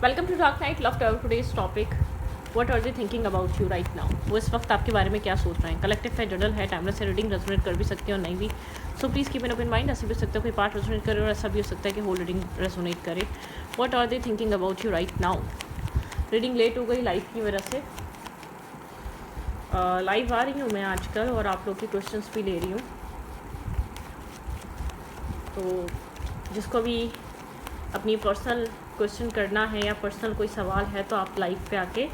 Welcome to doc night love to today's topic what are they thinking about you right now. वो इस वक्त आपके बारे में क्या सोच रहे हैं। कलेक्टिव है, जनरल है, टाइमलेस है, रीडिंग रेजोनेट कर भी सकते हो और नहीं भी। So please keep an open mind. ऐसा भी हो सकता है कोई पार्ट रेजोनेट करे और ऐसा भी हो सकता है कि होल रीडिंग रेजोनेट करे। What are they thinking about you right now. Reading late हो गई लाइव की वजह से। लाइव आ रही हूँ मैं आजकल और आप लोग के क्वेश्चंस भी ले रही हूँ, तो जिसको भी अपनी पर्सनल क्वेश्चन करना है या पर्सनल कोई सवाल है तो आप लाइव पे आके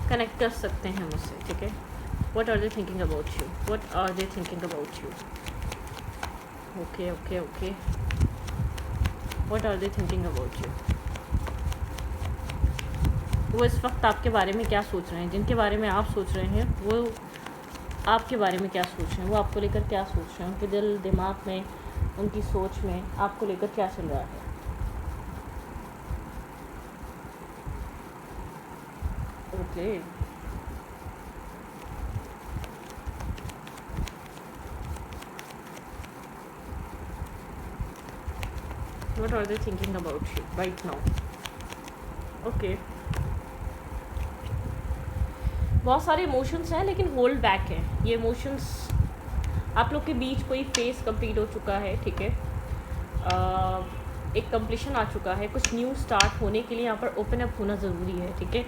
कनेक्ट कर सकते हैं मुझसे, ठीक है। What are they thinking about you, what are they thinking about you. Okay okay okay, what are they thinking about you. वो इस वक्त आपके बारे में क्या सोच रहे हैं। जिनके बारे में आप सोच रहे हैं वो आपके बारे में क्या सोच रहे हैं, वो आपको लेकर क्या सोच रहे हैं। उनके दिल दिमाग में, उनकी सोच में आपको लेकर क्या चल रहा है। Okay what are they thinking about you right now. Okay, बहुत सारे इमोशंस हैं लेकिन होल्ड बैक है। ये इमोशंस आप लोग के बीच कोई फेस कंप्लीट हो चुका है, ठीक है। एक कंप्लीशन आ चुका है, कुछ न्यू स्टार्ट होने के लिए यहाँ पर ओपन अप होना ज़रूरी है, ठीक है।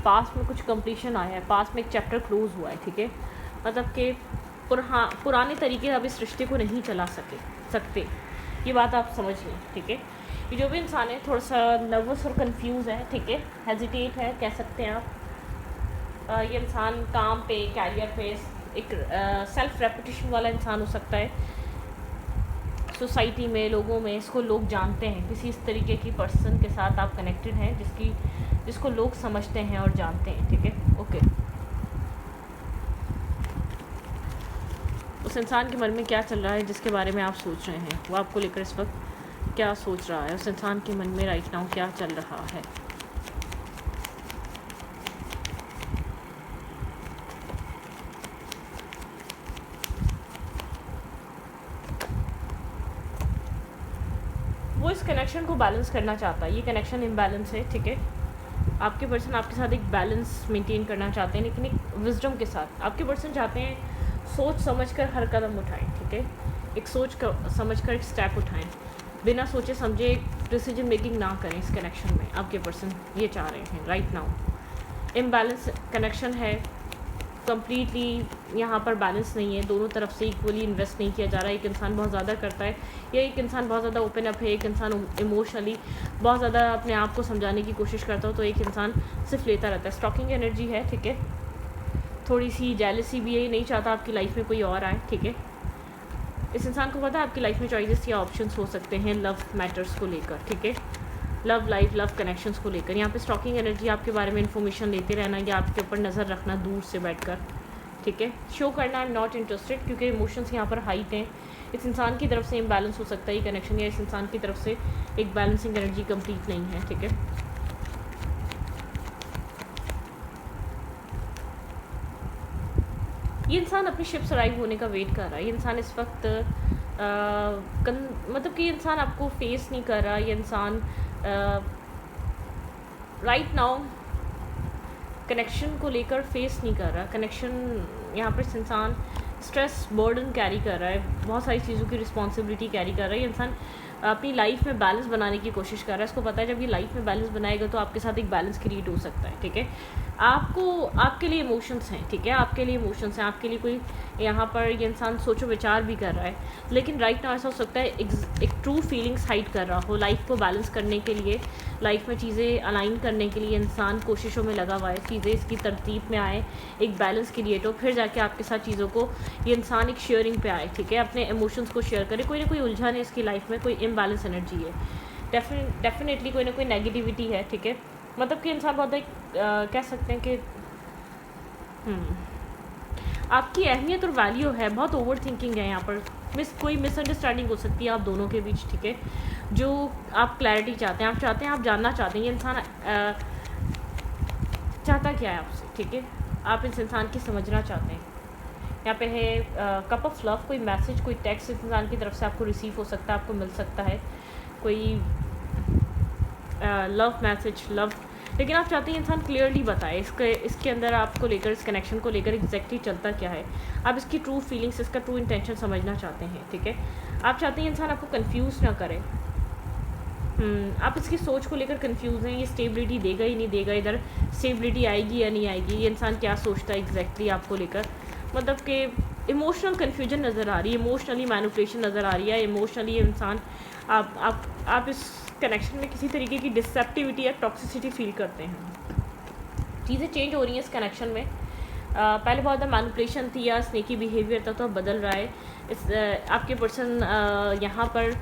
पास में कुछ कंप्लीशन आया है, पास में एक चैप्टर क्लोज हुआ है, ठीक है। मतलब कि पुराने तरीके अब इस रिश्ते को नहीं चला सकते। ये बात आप समझ लें, ठीक है। ये जो भी इंसान है थोड़ा सा नर्वस और कंफ्यूज है, ठीक है, हेजिटेट है कह सकते हैं आप। ये इंसान काम पे, कैरियर पे एक सेल्फ रेपुटेशन वाला इंसान हो सकता है। सोसाइटी में, लोगों में इसको लोग जानते हैं। किसी इस तरीके की पर्सन के साथ आप कनेक्टेड हैं जिसको लोग समझते हैं और जानते हैं, ठीक है। ओके, उस इंसान के मन में क्या चल रहा है जिसके बारे में आप सोच रहे हैं, वो आपको लेकर इस वक्त क्या सोच रहा है। उस इंसान के मन में राइट नाउ क्या चल रहा है। वो इस कनेक्शन को बैलेंस करना चाहता है। ये कनेक्शन इम्बैलेंस है, ठीक है। आपके पर्सन आपके साथ एक बैलेंस मेंटेन करना चाहते हैं, लेकिन एक विजडम के साथ। आपके पर्सन चाहते हैं सोच समझकर हर कदम उठाएं, ठीक है। एक समझकर एक स्टेप उठाएं, बिना सोचे समझे डिसीजन मेकिंग ना करें। इस कनेक्शन में आपके पर्सन ये चाह रहे हैं राइट नाउ। इम्बैलेंस कनेक्शन है, कम्प्लीटली यहाँ पर बैलेंस नहीं है। दोनों तरफ से इक्वली इन्वेस्ट नहीं किया जा रहा है। एक इंसान बहुत ज़्यादा करता है या एक इंसान बहुत ज़्यादा ओपन अप है। एक इंसान इमोशनली बहुत ज़्यादा अपने आप को समझाने की कोशिश करता हो, तो एक इंसान सिर्फ लेता रहता है। स्टॉकिंग एनर्जी है, ठीक है। थोड़ी सी जेलसी भी है, नहीं चाहता आपकी लाइफ में कोई और आए, ठीक है। इस इंसान को पता है आपकी लाइफ में चॉइसेस या ऑप्शंस हो सकते हैं लव मैटर्स को लेकर, ठीक है। लव लाइफ, लव कनेक्शंस को लेकर यहाँ पे स्टॉकिंग एनर्जी आपके बारे में इन्फॉर्मेशन लेते रहना या आपके ऊपर नज़र रखना दूर से बैठकर, ठीक है। शो करना आई एम नॉट इंटरेस्टेड, क्योंकि इमोशंस यहाँ पर हाइट हैं। इस इंसान की तरफ से इम्बैलेंस हो सकता है ये कनेक्शन, या इस इंसान की तरफ से एक बैलेंसिंग एनर्जी कंप्लीट नहीं है, ठीक है। ये इंसान अपनी शिप्स अराइव होने का वेट कर रहा है। ये इंसान इस वक्त मतलब कि ये इंसान आपको फेस नहीं कर रहा। ये इंसान राइट नाउ कनेक्शन को लेकर फेस नहीं कर रहा। कनेक्शन यहाँ पर इस इंसान स्ट्रेस बर्डन कैरी कर रहा है, बहुत सारी चीज़ों की रिस्पॉन्सिबिलिटी कैरी कर रहा है। ये इंसान अपनी लाइफ में बैलेंस बनाने की कोशिश कर रहा है। इसको पता है जब ये लाइफ में बैलेंस बनाएगा तो आपके साथ एक बैलेंस क्रिएट हो सकता है, ठीक है। आपके लिए इमोशंस हैं, ठीक है। आपके लिए इमोशंस हैं, आपके लिए कोई यहाँ पर ये इंसान सोचो विचार भी कर रहा है, लेकिन राइट नाउ ऐसा हो सकता है एक ट्रू फीलिंग्स हाइड कर रहा हो। लाइफ को बैलेंस करने के लिए, लाइफ में चीज़ें अलाइन करने के लिए इंसान कोशिशों में लगा हुआ है। चीज़ें इसकी तरतीब में आए, एक बैलेंस क्रिएट हो, फिर जाके आपके साथ चीज़ों को ये इंसान एक शेयरिंग पे आए, ठीक है। अपने इमोशंस को शेयर करे। कोई ना कोई उलझन है इसकी लाइफ में, कोई इम्बैलेंस एनर्जी है, डेफिनेटली कोई ना कोई नेगेटिविटी है, ठीक है। मतलब कि इंसान बहुत एक कह सकते हैं कि आपकी अहमियत और वैल्यू है, बहुत ओवर थिंकिंग है यहाँ पर। कोई मिसअंडरस्टैंडिंग हो सकती है आप दोनों के बीच, ठीक है। जो आप क्लैरिटी चाहते हैं, आप जानना चाहते हैं ये इंसान चाहता क्या है आपसे, ठीक है। आप इस इंसान की समझना चाहते हैं। यहाँ पे है कप ऑफ लव। कोई मैसेज, कोई टेक्स्ट इस इंसान की तरफ से आपको रिसीव हो सकता है, आपको मिल सकता है। कोई लव मैसेज, लव, लेकिन आप चाहते हैं इंसान क्लियरली बताए इसके अंदर आपको लेकर, इस कनेक्शन को लेकर एग्जैक्टली चलता क्या है। आप इसकी ट्रू फीलिंग्स, इसका ट्रू इंटेंशन समझना चाहते हैं, ठीक है। आप चाहते हैं इंसान आपको कंफ्यूज ना करे। आप इसकी सोच को लेकर कंफ्यूज हैं, ये स्टेबिलिटी देगा ही नहीं देगा, इधर स्टेबिलिटी आएगी या नहीं आएगी, ये इंसान क्या सोचता है एग्जैक्टली आपको लेकर। मतलब कि इमोशनल कन्फ्यूजन नज़र आ रही है, इमोशनली मैनिपुलेशन नज़र आ रही है, इमोशनली इंसान आप इस कनेक्शन में किसी तरीके की डिसेप्टिविटी या टॉक्सिसिटी फील करते हैं। चीज़ें चेंज हो रही हैं इस कनेक्शन में। पहले बहुत ज़्यादा मैनिपुलेशन थी या स्नेकी बिहेवियर था, तो अब बदल रहा है। आपके पर्सन यहाँ पर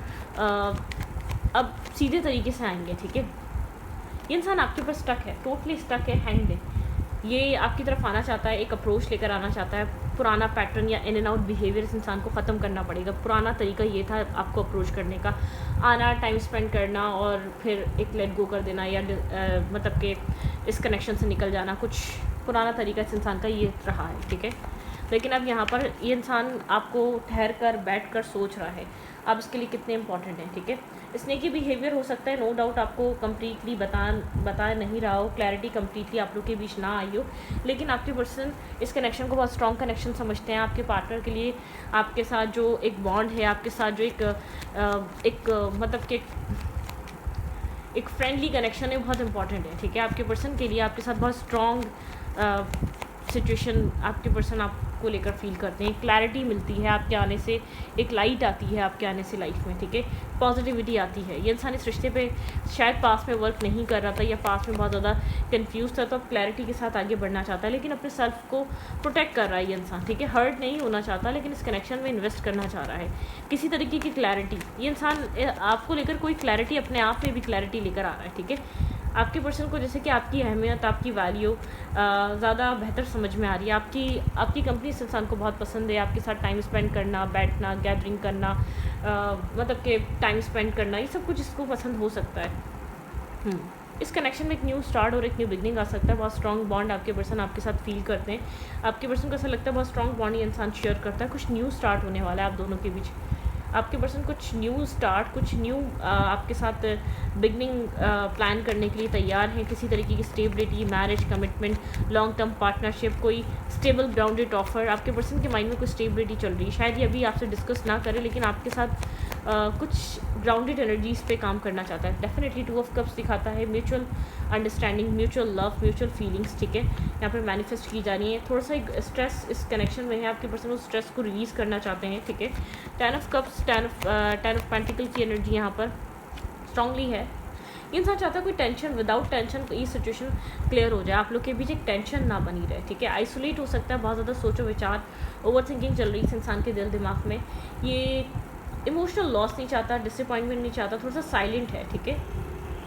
अब सीधे तरीके से आएंगे, ठीक है। ये इंसान आपके ऊपर स्टक है, टोटली स्टक है, हैंग है। ये आपकी तरफ आना चाहता है, एक अप्रोच लेकर आना चाहता है। पुराना पैटर्न या इन एंड आउट बिहेवियर इस इंसान को ख़त्म करना पड़ेगा। पुराना तरीका ये था आपको अप्रोच करने का, आना, टाइम स्पेंड करना और फिर एक लेट गो कर देना, या मतलब कि इस कनेक्शन से निकल जाना। कुछ पुराना तरीका इस इंसान का ये रहा है, ठीक है। लेकिन अब यहाँ पर ये इंसान आपको ठहर कर बैठ कर सोच रहा है आप इसके लिए कितने इंपॉर्टेंट हैं, ठीक है। स्नेकी बिहेवियर हो सकता है, नो डाउट आपको कम्प्लीटली बता नहीं रहा हो, क्लैरिटी कम्प्लीटली आप लोग के बीच ना आई हो, लेकिन आपके पर्सन इस कनेक्शन को बहुत स्ट्रॉन्ग कनेक्शन समझते हैं। आपके पार्टनर के लिए आपके साथ जो एक बॉन्ड है, आपके साथ जो एक मतलब कि एक फ्रेंडली कनेक्शन है, बहुत इंपॉर्टेंट है, ठीक है। आपके पर्सन के लिए आपके साथ बहुत स्ट्रॉन्ग सिचुएशन आपके पर्सन आपको लेकर फील करते हैं। क्लैरिटी मिलती है आपके आने से, एक लाइट आती है आपके आने से लाइफ में, ठीक है। पॉजिटिविटी आती है। ये इंसान इस रिश्ते पे शायद पास में वर्क नहीं कर रहा था या पास में बहुत ज़्यादा कंफ्यूज था, तो अब क्लैरिटी के साथ आगे बढ़ना चाहता है, लेकिन अपने सेल्फ को प्रोटेक्ट कर रहा है ये इंसान, ठीक है। हर्ट नहीं होना चाहता, लेकिन इस कनेक्शन में इन्वेस्ट करना चाह रहा है किसी तरीके की क्लैरिटी। ये इंसान आपको लेकर कोई क्लैरिटी, अपने आप में भी क्लैरिटी लेकर आ रहा है, ठीक है। आपके पर्सन को जैसे कि आपकी अहमियत, आपकी वैल्यू ज़्यादा बेहतर समझ में आ रही है। आपकी कंपनी इस इंसान को बहुत पसंद है। आपके साथ टाइम स्पेंड करना, बैठना, गैदरिंग करना, मतलब कि टाइम स्पेंड करना, ये सब कुछ इसको पसंद हो सकता है। इस कनेक्शन में एक न्यू स्टार्ट और एक न्यू बिगनिंग आ सकता है। बहुत स्ट्रॉन्ग बॉन्ड आपके पर्सन आपके साथ फील करते हैं। आपके पर्सन को ऐसा लगता है बहुत स्ट्रॉन्ग बॉन्ड ये इंसान शेयर करता है। कुछ न्यू स्टार्ट होने वाला है आप दोनों के बीच। आपके पर्सन कुछ न्यू स्टार्ट, कुछ न्यू आपके साथ बिगनिंग प्लान करने के लिए तैयार हैं। किसी तरीके की stability, marriage, commitment, long term partnership, कोई स्टेबल ग्राउंडेड ऑफर। आपके पर्सन के माइंड में कुछ स्टेबिलिटी चल रही है। शायद ये अभी आपसे डिस्कस ना करे, लेकिन आपके साथ कुछ ग्राउंडेड एनर्जीज़ पे काम करना चाहता है। डेफिनेटली 2 ऑफ कप्स दिखाता है mutual understanding, mutual love, mutual feelings, ठीक है। यहाँ पर मैनिफेस्ट की जा रही है। थोड़ा सा एक स्ट्रेस इस कनेक्शन में है। आपके पर्सन उस स्ट्रेस को रिलीज़ करना चाहते हैं, ठीक है। 10 ऑफ कप्स, 10 ऑफ पेंटिकल की एनर्जी यहाँ पर स्ट्रांगली है। ये इंसान चाहता है कोई टेंशन, विदाउट टेंशन ये सिचुएशन क्लियर हो जाए, आप लोग के बीच एक टेंशन ना बनी रहे, ठीक है। आइसोलेट हो सकता है, बहुत ज़्यादा सोचो विचार, ओवर थिंकिंग चल रही है इस इंसान के दिल दिमाग में। ये इमोशनल लॉस नहीं चाहता, डिसअपॉइंटमेंट नहीं चाहता, थोड़ा सा साइलेंट है, ठीक है।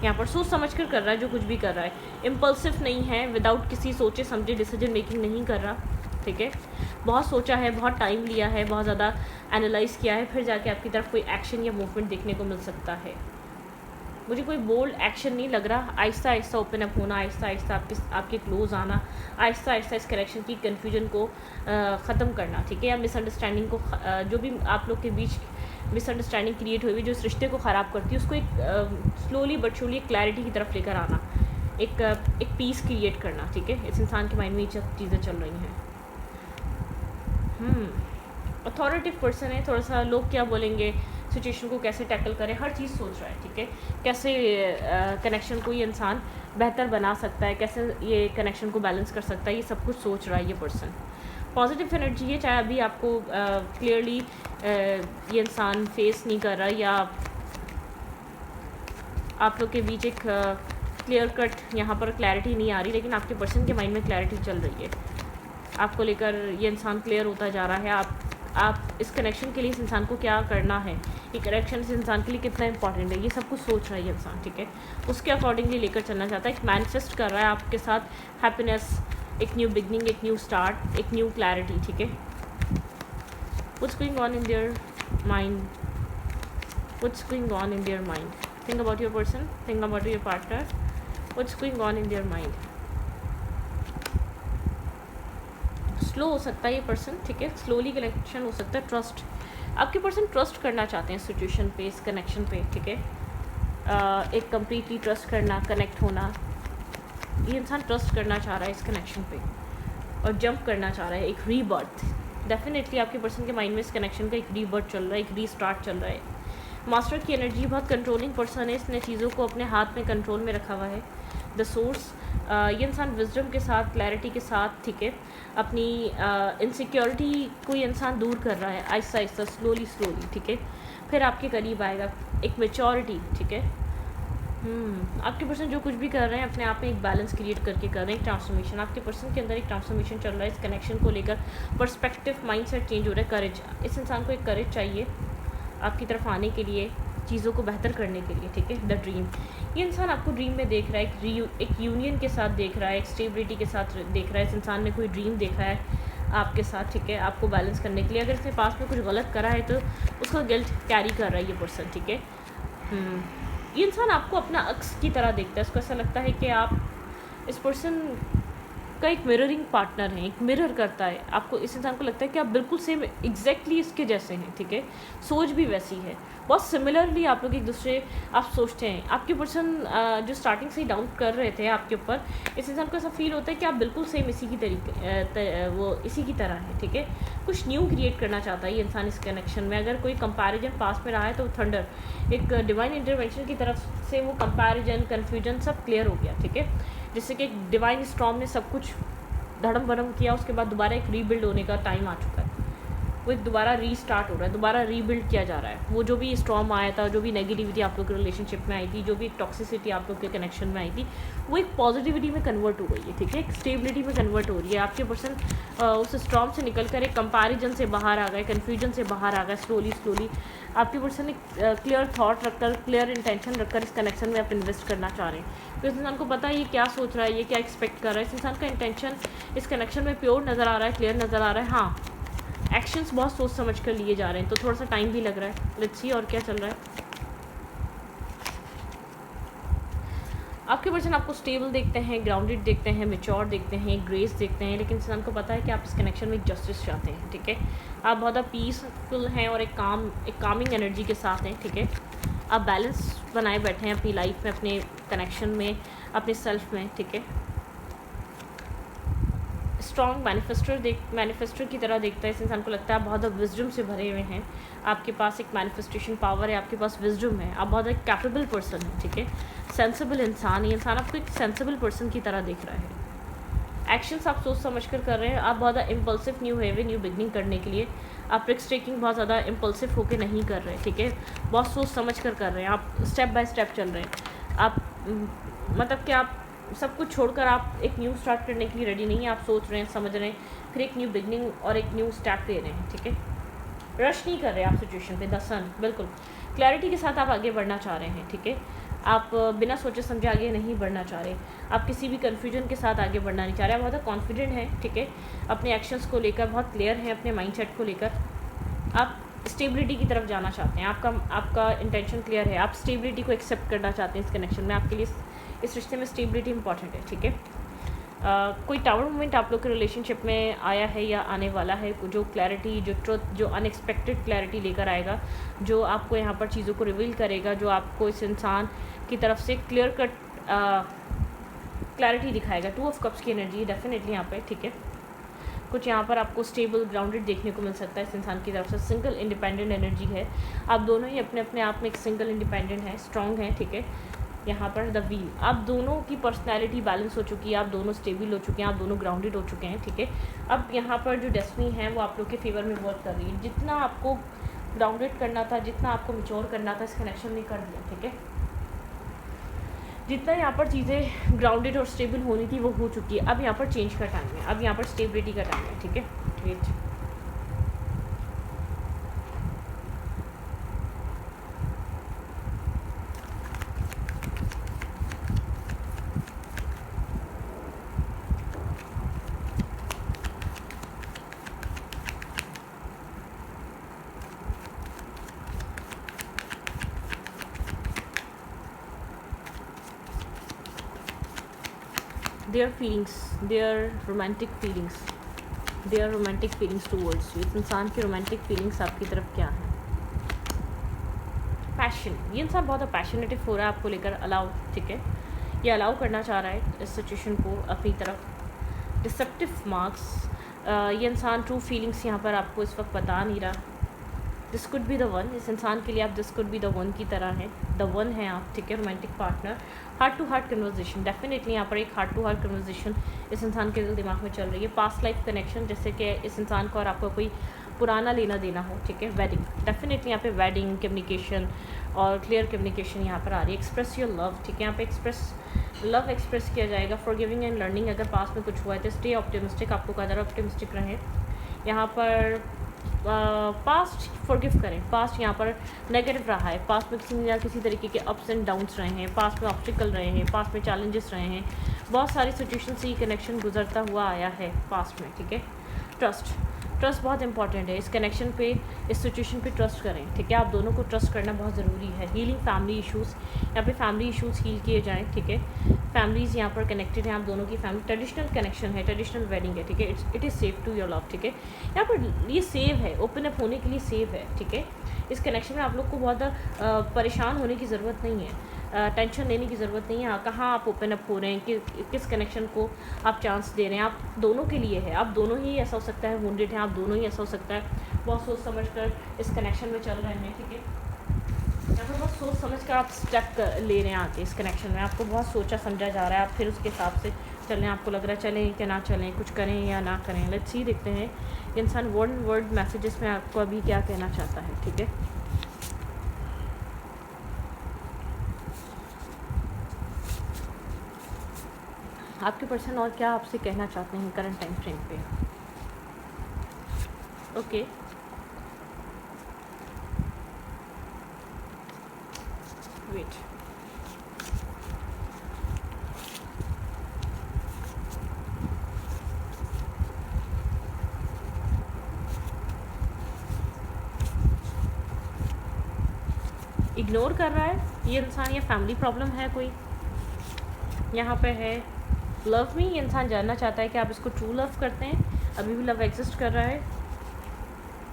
यहाँ पर सोच समझ कर रहा है जो कुछ भी कर रहा है। इम्पल्सिव नहीं है, विदाउट किसी सोचे समझे डिसीजन मेकिंग नहीं कर रहा, ठीक है। बहुत सोचा है, बहुत टाइम लिया है, बहुत ज़्यादा एनालाइज़ किया है, फिर जाके आपकी तरफ कोई एक्शन या मूवमेंट देखने को मिल सकता है। मुझे कोई बोल्ड एक्शन नहीं लग रहा। आहिस्ता आहिस्ता ओपन अप होना, आहिस्ता आहिस्ता आपके क्लोज आना, आहिस्ता आहिस्ता इस कनेक्शन की कन्फ्यूजन को ख़त्म करना, ठीक है। या मिसअंडरस्टैंडिंग को, जो भी आप लोग के बीच मिसअंडरस्टैंडिंग क्रिएट हुई जो इस रिश्ते को ख़राब करती है, उसको एक स्लोली बट श्योरली क्लैरिटी की तरफ लेकर आना, एक पीस क्रिएट करना, ठीक है। इस इंसान के माइंड में ये चीज़ें चल रही हैं। अथॉरिटिव पर्सन है, थोड़ा सा लोग क्या बोलेंगे, सिचुएशन को कैसे टैकल करें, हर चीज़ सोच रहा है, ठीक है। कैसे कनेक्शन को ये इंसान बेहतर बना सकता है, कैसे ये कनेक्शन को बैलेंस कर सकता है, ये सब कुछ सोच रहा है ये पर्सन। पॉजिटिव एनर्जी है, चाहे अभी आपको क्लियरली ये इंसान फेस नहीं कर रहा या आप लोग के बीच एक क्लियर कट यहाँ पर क्लैरिटी नहीं आ रही, लेकिन आपके पर्सन के माइंड में क्लैरिटी चल रही है। आपको लेकर ये इंसान क्लियर होता जा रहा है। आप इस कनेक्शन के लिए इस इंसान को क्या करना है, ये कनेक्शन इस इंसान के लिए कितना इंपॉर्टेंट है, ये सब कुछ सोच रहा है ये इंसान, ठीक है। उसके अकॉर्डिंगली लेकर चलना चाहता है। एक मैनिफेस्ट कर रहा है आपके साथ हैप्पीनेस, एक न्यू बिगनिंग, एक न्यू स्टार्ट, एक न्यू क्लैरिटी, ठीक है। What's going on in their mind, what's going on in their mind, think about your person, think about your partner, what's going on in their mind. Slow हो सकता है ये person, ठीक है। Slowly connection हो सकता है। ट्रस्ट, आपके पर्सन ट्रस्ट करना चाहते हैं सिचुएशन पे, इस कनेक्शन पे, ठीक है। एक कम्प्लीटली ट्रस्ट करना, कनेक्ट होना। ये इंसान ट्रस्ट करना चाह रहा है इस कनेक्शन पे और जंप करना चाह रहा है, एक रीबर्थ। डेफिनेटली आपके पर्सन के माइंड में इस कनेक्शन का एक रीबर्थ चल रहा है, एक रीस्टार्ट चल रहा है। मास्टर की एनर्जी बहुत कंट्रोलिंग पर्सन है, इसने चीज़ों को अपने हाथ में कंट्रोल में रखा हुआ है। द सोर्स, ये इंसान विजडम के साथ, क्लैरिटी के साथ, ठीक है, अपनी इनसिक्योरिटी को ये इंसान दूर कर रहा है आहिस्ता आहिस्ता, स्लोली स्लोली, ठीक है। फिर आपके करीब आएगा एक मेच्योरिटी, ठीक है। आपके पर्सन जो कुछ भी कर रहे हैं अपने आप में एक बैलेंस क्रिएट करके कर रहे हैं, एक ट्रांसफॉर्मेशन। आपके पर्सन के अंदर एक ट्रांसफॉर्मेशन चल रहा है इस कनेक्शन को लेकर। पर्सपेक्टिव, माइंडसेट चेंज हो रहा है, करेज। इस इंसान को एक करेज चाहिए आपकी तरफ आने के लिए, चीज़ों को बेहतर करने के लिए, ठीक है। द ड्रीम, ये इंसान आपको ड्रीम में देख रहा है, एक यूनियन के साथ देख रहा है, एक स्टेबिलिटी के साथ देख रहा है। इस इंसान ने कोई ड्रीम देखा है आपके साथ, ठीक है, आपको बैलेंस करने के लिए। अगर इसने पास में कुछ गलत करा है तो उसका गिल्ट कैरी कर रहा है ये पर्सन, ठीक है। ये इंसान आपको अपना अक्स की तरह देखता है, उसको ऐसा लगता है कि आप इस पर्सन का एक मिररिंग पार्टनर है, एक मिरर करता है आपको। इस इंसान को लगता है कि आप बिल्कुल सेम एग्जैक्टली इसके जैसे हैं, ठीक है। सोच भी वैसी है, बहुत सिमिलरली आप लोग एक दूसरे आप सोचते हैं। आपके पर्सन जो स्टार्टिंग से ही डाउट कर रहे थे आपके ऊपर, इस इंसान को ऐसा फील होता है कि आप बिल्कुल सेम इसी की तरीके वो इसी की तरह है, ठीक है। कुछ न्यू क्रिएट करना चाहता है ये इंसान इस कनेक्शन में। अगर कोई कंपैरिजन पास में रहा है तो थंडर, एक डिवाइन इंटरवेंशन की तरफ से वो कंपैरिजन, कन्फ्यूजन सब क्लियर हो गया, ठीक है। जिससे कि एक डिवाइन स्टॉर्म ने सब कुछ धड़म भड़म किया, उसके बाद दोबारा एक रीबिल्ड होने का टाइम आ चुका है। वो एक दोबारा रीस्टार्ट हो रहा है, दोबारा रीबिल्ड किया जा रहा है। वो जो भी स्टॉर्म आया था, जो भी नेगेटिविटी आप लोग के रिलेशनशिप में आई थी, जो भी टॉक्सिसिटी आप लोग के कनेक्शन में आई थी, वो एक पॉजिटिविटी में कन्वर्ट हो गई है, ठीक है। एक स्टेबिलिटी में कन्वर्ट हो रही है। आपके पर्सन उस स्टॉर्म से निकल कर एक कंपैरिजन से बाहर आ गए, कन्फ्यूजन से बाहर आ गए, स्लोली स्लोली। आपके पर्सन एक क्लियर थॉट रखकर, क्लियर इंटेंशन रखकर इस कनेक्शन में आप इन्वेस्ट करना चाह रहे हैं। तो इस इंसान को पता है ये क्या सोच रहा है, ये क्या एक्सपेक्ट कर रहा है। इस इंसान का इंटेंशन इस कनेक्शन में प्योर नज़र आ रहा है, क्लियर नज़र आ रहा है। हाँ, एक्शंस बहुत सोच समझ कर लिए जा रहे हैं, तो थोड़ा सा टाइम भी लग रहा है। लेट्स सी और क्या चल रहा है। आपके पर्सन आपको स्टेबल देखते हैं, ग्राउंडेड देखते हैं, मेच्योर देखते हैं, ग्रेस देखते हैं, लेकिन इंसान को पता है कि आप इस कनेक्शन में एक जस्टिस चाहते हैं, ठीक है। आप बहुत पीसफुल हैं और एक कामिंग एनर्जी के साथ हैं, ठीक है। आप बैलेंस बनाए बैठे हैं अपनी लाइफ में, अपने कनेक्शन में, अपने सेल्फ में, ठीक है। स्ट्रॉन्ग मैनिफेस्टर की तरह देखता है इस इंसान को लगता है आप बहुत विजडम से भरे हुए हैं। आपके पास एक मैनिफेस्टेशन पावर है, आपके पास विजडम है, आप बहुत एक कैपेबल पर्सन है, ठीक है। सेंसिबल इंसान, ये इंसान आपको एक सेंसिबल पर्सन की तरह देख रहा है। एक्शंस आप सोच समझ कर रहे हैं। आप बहुत इम्पल्सिव न्यू बिगनिंग करने के लिए आप रिस्क टेकिंग बहुत ज़्यादा इम्पल्सिव होकर नहीं कर रहे, ठीक है। बहुत सोच समझ कर रहे हैं आप, स्टेप बाय स्टेप चल रहे हैं आप। मतलब कि आप सब कुछ छोड़कर आप एक न्यू स्टार्ट करने के लिए रेडी नहीं है। आप सोच रहे हैं, समझ रहे हैं, फिर एक न्यू बिगनिंग और एक न्यू स्टेप ले रहे हैं, ठीक है। रश नहीं कर रहे आप सिचुएशन पे। द सन, बिल्कुल क्लैरिटी के साथ आप आगे बढ़ना चाह रहे हैं, ठीक है। आप बिना सोचे समझे आगे नहीं बढ़ना चाह रहे, आप किसी भी कन्फ्यूजन के साथ आगे बढ़ना नहीं चाह रहे। आप बहुत कॉन्फिडेंट हैं, ठीक है, अपने एक्शंस को लेकर बहुत क्लियर हैं, अपने माइंडसेट को लेकर। आप स्टेबिलिटी की तरफ जाना चाहते हैं, आपका इंटेंशन क्लियर है। आप स्टेबिलिटी को एक्सेप्ट करना चाहते हैं इस कनेक्शन में। आपके लिए इस रिश्ते में स्टेबिलिटी इंपॉर्टेंट है, ठीक है। कोई टावर मोमेंट आप लोग के रिलेशनशिप में आया है या आने वाला है, जो क्लैरिटी, जो ट्रुथ, जो अनएक्सपेक्टेड क्लैरिटी लेकर आएगा, जो आपको यहाँ पर चीज़ों को रिवील करेगा, जो आपको इस इंसान की तरफ से क्लियर कट क्लैरिटी दिखाएगा। 2 ऑफ कप्स की एनर्जी डेफिनेटली यहाँ पे, ठीक है। कुछ यहाँ पर आपको स्टेबल, ग्राउंडेड देखने को मिल सकता है इस इंसान की तरफ से। सिंगल इंडिपेंडेंट एनर्जी है। आप दोनों ही अपने अपने आप में एक सिंगल इंडिपेंडेंट हैं, स्ट्रॉन्ग हैं, ठीक है। यहाँ पर द व्हील, आप दोनों की पर्सनैलिटी बैलेंस हो चुकी है, आप दोनों स्टेबल हो चुके हैं, आप दोनों ग्राउंडेड हो चुके हैं, ठीक है। अब यहाँ पर जो डेस्टिनी है वो आप लोग के फेवर में वर्क कर रही है। जितना आपको ग्राउंडेड करना था, जितना आपको मैच्योर करना था, इस कनेक्शन ने कर दिया, ठीक है। जितना यहाँ पर चीज़ें ग्राउंडेड और स्टेबल होनी थी वो हो चुकी है। अब यहाँ पर चेंज का टाइम है, अब यहाँ पर स्टेबिलिटी का टाइम है, ठीक है। Great. their romantic feelings towards you। इस इंसान की रोमांटिक फीलिंग्स आपकी तरफ क्या है? पैशन, ये इंसान बहुत पैशनेटिव हो रहा है आपको लेकर, अलाउ, ठीक है, ये अलाउ करना चाह रहा है इस सिचुएशन को अपनी तरफ। डिसेप्टिव मार्क्स, ये इंसान ट्रू फीलिंग्स यहाँ पर आपको इस वक्त बता नहीं रहा। This could be the one, इस इंसान के लिए आप this could be the one की तरह हैं, द वन है आप, ठीक है, romantic partner. Heart to heart conversation, definitely यहाँ पर एक हार्ट टू हार्ट कन्वर्जेशन इस इंसान के दिमाग में चल रही है। पास्ट लाइफ कनेक्शन, जैसे कि इस इंसान को और आपको कोई पुराना लेना देना हो, ठीक है। वेडिंग, डेफिनेटली यहाँ पे वेडिंग, कम्युनिकेशन और क्लियर कम्युनिकेशन यहाँ पर आ रही है। एक्सप्रेस योर लव, ठीक है, यहाँ पे लव एक्सप्रेस किया जाएगा। फॉरगिविंग एंड लर्निंग, अगर पास्ट में कुछ हुआ है तो स्टे ऑप्टिमिस्टिक, आपको कदर ऑप्टिमिस्टिक रहें। यहाँ पर पास्ट फॉरगिव करें, पास्ट यहाँ पर नेगेटिव रहा है, पास्ट में किसी तरीके के अप्स एंड डाउन्स रहे हैं, पास्ट में ऑब्स्टिकल रहे हैं, पास्ट में चैलेंजेस रहे हैं, बहुत सारी सिचुएशन से ये कनेक्शन गुजरता हुआ आया है पास्ट में, ठीक है। ट्रस्ट बहुत इंपॉर्टेंट है इस कनेक्शन पे, इस सिचुएशन पे ट्रस्ट करें, ठीक है। आप दोनों को ट्रस्ट करना बहुत ज़रूरी है। हीलिंग फैमिली इश्यूज़, यहाँ पे फैमिली इश्यूज़ हील किए जाएँ, ठीक है। फैमिलीज़ यहाँ पर कनेक्टेड हैं, आप दोनों की फैमिली, ट्रेडिशनल कनेक्शन है, ट्रेडिशनल वेडिंग है, ठीक है। It is safe to your love, ठीक है। यहाँ पर ये सेव है, ओपन अप होने के लिए सेव है, ठीक है। इस कनेक्शन में आप लोग को बहुत परेशान होने की ज़रूरत नहीं है, टेंशन लेने की ज़रूरत नहीं है। कहाँ आप ओपन अप हो रहे हैं, कि किस कनेक्शन को आप चांस दे रहे हैं, आप दोनों के लिए है। आप दोनों ही ऐसा हो सकता है वुंडेड हैं, आप दोनों ही ऐसा हो सकता है बहुत सोच समझ कर इस कनेक्शन में चल रहे हैं, ठीक है। यहाँ पर बहुत सोच समझ कर आप स्टेप ले रहे हैं आगे इस कनेक्शन में, आपको बहुत सोचा समझा जा रहा है, आप फिर उसके हिसाब से चल रहे हैं। आपको लग रहा है चलें कि ना चलें, कुछ करें या ना करें। लेट्स सी, देखते हैं इंसान वर्ड मैसेजेस में आपको अभी क्या कहना चाहता है, ठीक है। आपके पर्सन और क्या आपसे कहना चाहते हैं करंट टाइम फ्रेम पे। ओके, वेट, इग्नोर कर रहा है ये इंसान, या फैमिली प्रॉब्लम है कोई यहाँ पे है। लव मी, ये इंसान जानना चाहता है कि आप इसको ट्रू लव करते हैं, अभी भी लव एग्जिस्ट कर रहा है।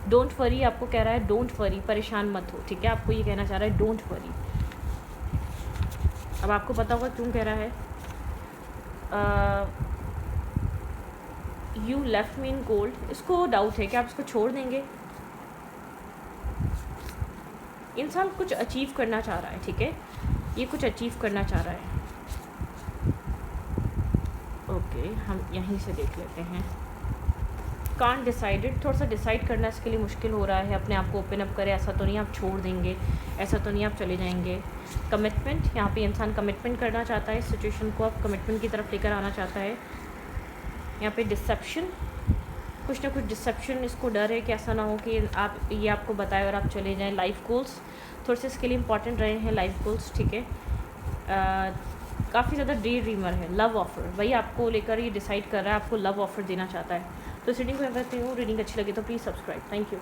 डोंट वरी, आपको कह रहा है डोंट वरी, परेशान मत हो, ठीक है। आपको ये कहना चाह रहा है डोंट वरी। अब आपको पता होगा क्यों कह रहा है। You left me in cold, इसको डाउट है कि आप इसको छोड़ देंगे। इंसान कुछ अचीव करना चाह रहा है, ठीक है, ये कुछ अचीव करना चाह रहा है। ओके, हम यहीं से देख लेते हैं। कांट डिसाइडेड, थोड़ा सा डिसाइड करना इसके लिए मुश्किल हो रहा है। अपने आप को ओपन अप करें, ऐसा तो नहीं आप छोड़ देंगे, ऐसा तो नहीं आप चले जाएंगे। कमिटमेंट, यहाँ पे इंसान कमिटमेंट करना चाहता है, इस सिचुएशन को आप कमिटमेंट की तरफ लेकर आना चाहता है। यहाँ पे डिसेप्शन, कुछ ना कुछ डिसेप्शन, इसको डर है कि ऐसा ना हो कि आप ये आपको बताए और आप चले जाएं। लाइफ गोल्स थोड़े से इसके लिए इंपॉर्टेंट रहे हैं, लाइफ गोल्स, ठीक है। काफ़ी ज़्यादा डे ड्रीमर है। लव ऑफर, वही आपको लेकर ये डिसाइड कर रहा है, आपको लव ऑफर देना चाहता है। तो इस रीडिंग को मैं कहती हूँ, रीडिंग अच्छी लगी तो प्लीज़ सब्सक्राइब। Thank you.